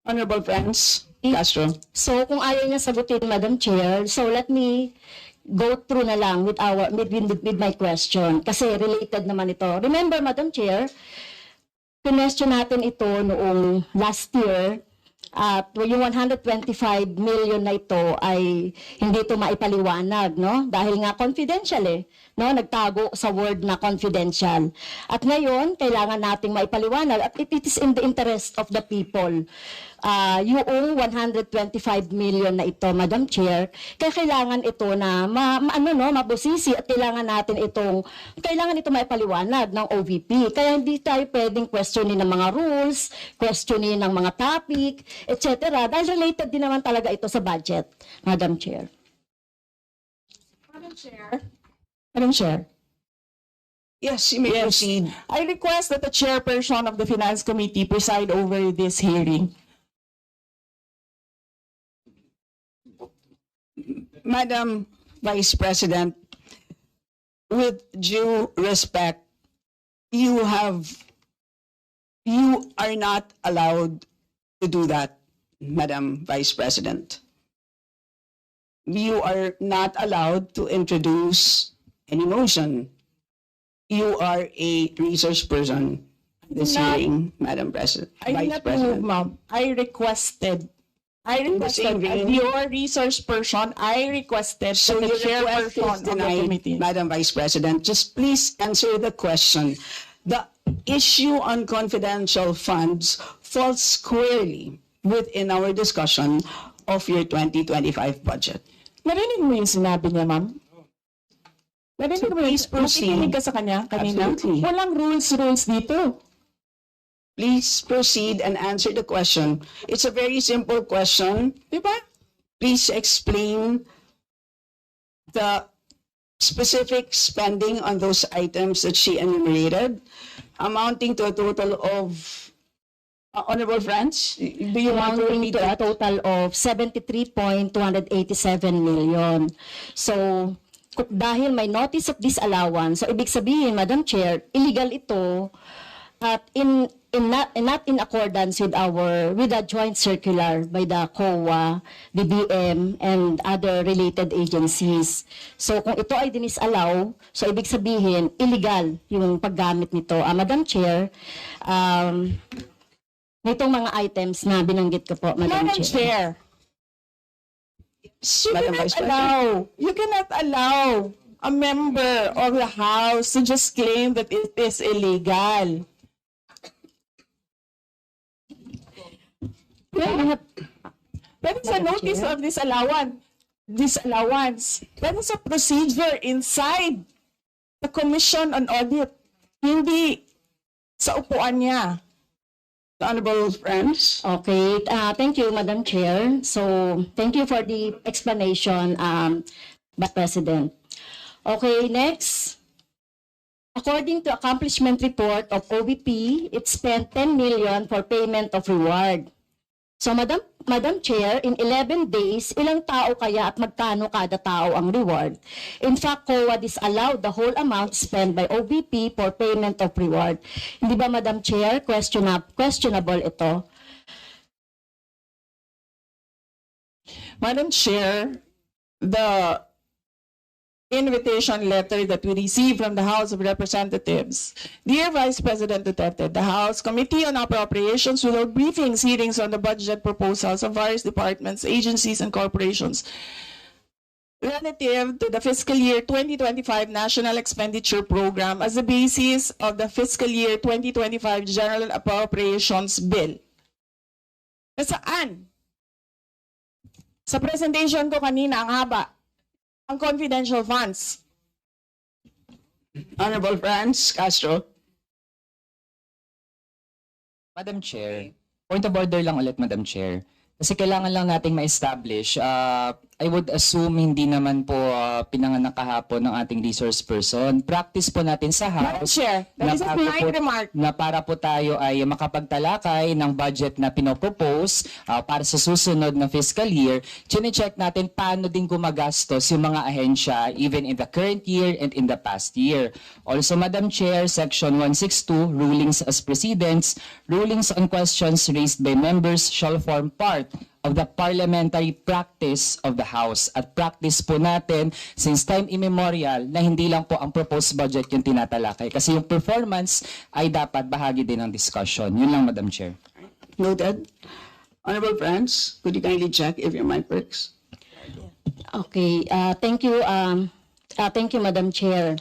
Honorable friends, Castro. So kung ayaw niya sagutin, Madam Chair, so let me go through na lang with my question kasi related naman ito. Remember, Madam Chair, question natin ito noong last year at yung 125 million na ito ay hindi ito maipaliwanag, no? Dahil nga confidential no? Nagtago sa word na confidential. At ngayon, kailangan nating maipaliwanag at it is in the interest of the people. Yung 125 million na ito, Madam Chair, kaya kailangan ito na mabusisi at kailangan ito maipaliwanag ng OVP. Kaya hindi tayo pwedeng questionin ng mga rules, questionin ng mga topic, etc. Dahil related din naman talaga ito sa budget, Madam Chair. Madam Chair, Yes, you may proceed. I request that the chairperson of the Finance Committee preside over this hearing. Madam Vice President, with due respect, you are not allowed to do that, Madam Vice President. You are not allowed to introduce any motion. You are a research person in this hearing, Madam President. I did Vice not President. move, ma'am. I requested the same as vein. your resource person, I requested So that your the request is chairperson of the denied, committee. Madam Vice President. Just please answer the question. The issue on confidential funds falls squarely within our discussion of your 2025 budget. Narinig mo yung sinabi niya, ma'am? Narinig So mo yung please proceed. nakikinig ka sa kanya kanina? Absolutely. Walang rules dito. Please proceed and answer the question. It's a very simple question. Di ba? Please explain the specific spending on those items that she enumerated, amounting to a total of, honorable friends, do you want to Amounting repeat to a that? total of 73.287 million. So, dahil may notice of disallowance, so ibig sabihin, Madam Chair, illegal ito at not in accordance with the joint circular by the COA, DBM, and other related agencies. So kung ito ay dinisallow, so ibig sabihin, illegal yung paggamit nito. Madam Chair, nitong mga items na binanggit ko po, Madam Madam Chair, Madam Vice President. you cannot allow a member of the House to just claim that it is illegal. That is a notice of disallowance. That is a procedure inside the Commission on Audit. Hindi sa upuan niya. Honorable friends, Okay, thank you, Madam Chair. So, thank you for the explanation, Vice President. Okay, next. According to accomplishment report of OVP, it spent 10 million for payment of reward. So, Madam Chair, in 11 days, ilang tao kaya at magkano kada tao ang reward? In fact, COA disallowed the whole amount spent by OVP for payment of reward. Hindi ba, Madam Chair, questionable ito? Madam Chair, the invitation letter that we received from the House of Representatives. Dear Vice President Duterte, the House Committee on Appropriations will hold briefings, hearings on the budget proposals of various departments, agencies, and corporations relative to the fiscal year 2025 National Expenditure Program as the basis of the fiscal year 2025 General Appropriations Bill. Nasaan? Sa presentation ko kanina, ang haba. Ang confidential funds. honorable friends, Castro. Madam Chair, point of order lang ulit, Madam Chair. Kasi kailangan lang nating ma-establish. I would assume hindi naman po pinanganak kahapon ng ating resource person. Practice po natin sa Madam House Chair, that is a bago polite remark. na para po tayo ay makapagtalakay ng budget na pinopropose para sa susunod na fiscal year. Chine-check natin paano din gumagastos yung mga ahensya even in the current year and in the past year. Also, Madam Chair, Section 162, Rulings as Precedents, rulings on questions raised by members shall form part of the parliamentary practice of the House. At practice po natin since time immemorial na hindi lang po ang proposed budget yung tinatalakay. Kasi yung performance ay dapat bahagi din ng discussion. Yun lang, Madam Chair. Noted. Honorable friends, could you kindly check if your mic works? Okay, thank you, Madam Chair.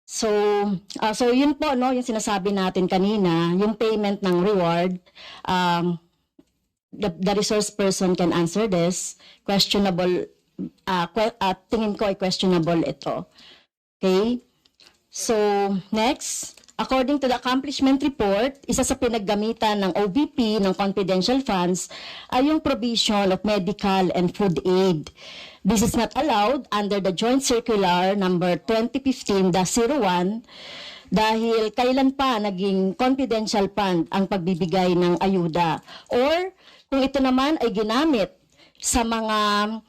So yun po, no, yung sinasabi natin kanina, yung payment ng reward, the resource person can answer this. Questionable, tingin ko ay questionable ito. Okay? So, next, according to the accomplishment report, isa sa pinaggamitan ng OVP ng confidential funds ay yung provision of medical and food aid. This is not allowed under the Joint Circular number 2015-01 dahil kailan pa naging confidential fund ang pagbibigay ng ayuda. Or kung ito naman ay ginamit sa mga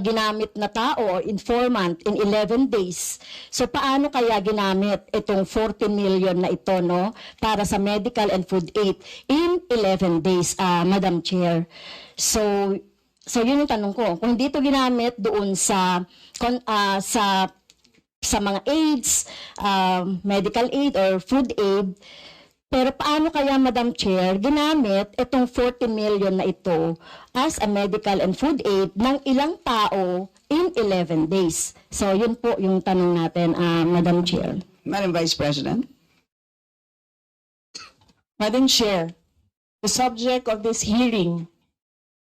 ginamit na tao o informant in 11 days. So paano kaya ginamit itong 14 million na ito, no, para sa medical and food aid in 11 days, Madam Chair? So yun yung tanong ko. Kung hindi ito ginamit doon sa mga aids, medical aid or food aid, pero paano kaya, Madam Chair, ginamit itong 14 million na ito as a medical and food aid ng ilang tao in 11 days? So yun po yung tanong natin, Madam Chair. Madam Vice President. Madam Chair, the subject of this hearing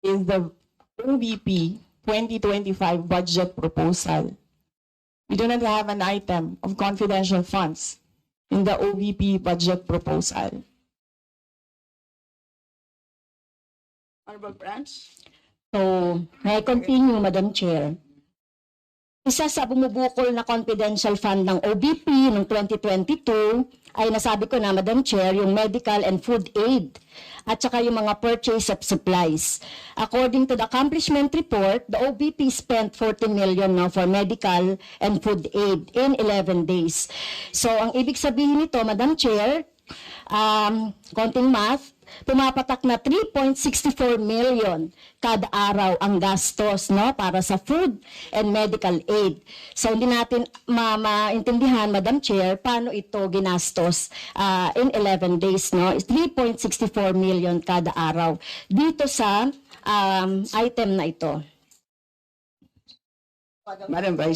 is the OVP 2025 budget proposal. We do not have an item of confidential funds in the OVP budget proposal. Honorable friends. So, may I continue, Madam Chair? Isa sa bumubukol na confidential fund ng OVP noong 2022 ay nasabi ko na, Madam Chair, yung medical and food aid at saka yung mga purchase of supplies. According to the accomplishment report, the OVP spent 14 million now for medical and food aid in 11 days. So, ang ibig sabihin nito, Madam Chair, konting math, pumapatak na 3.64 million kada araw ang gastos, no, para sa food and medical aid. So hindi natin maintindihan, Madam Chair, paano ito ginastos in 11 days, no? 3.64 million kada araw dito sa item na ito. Madam Vice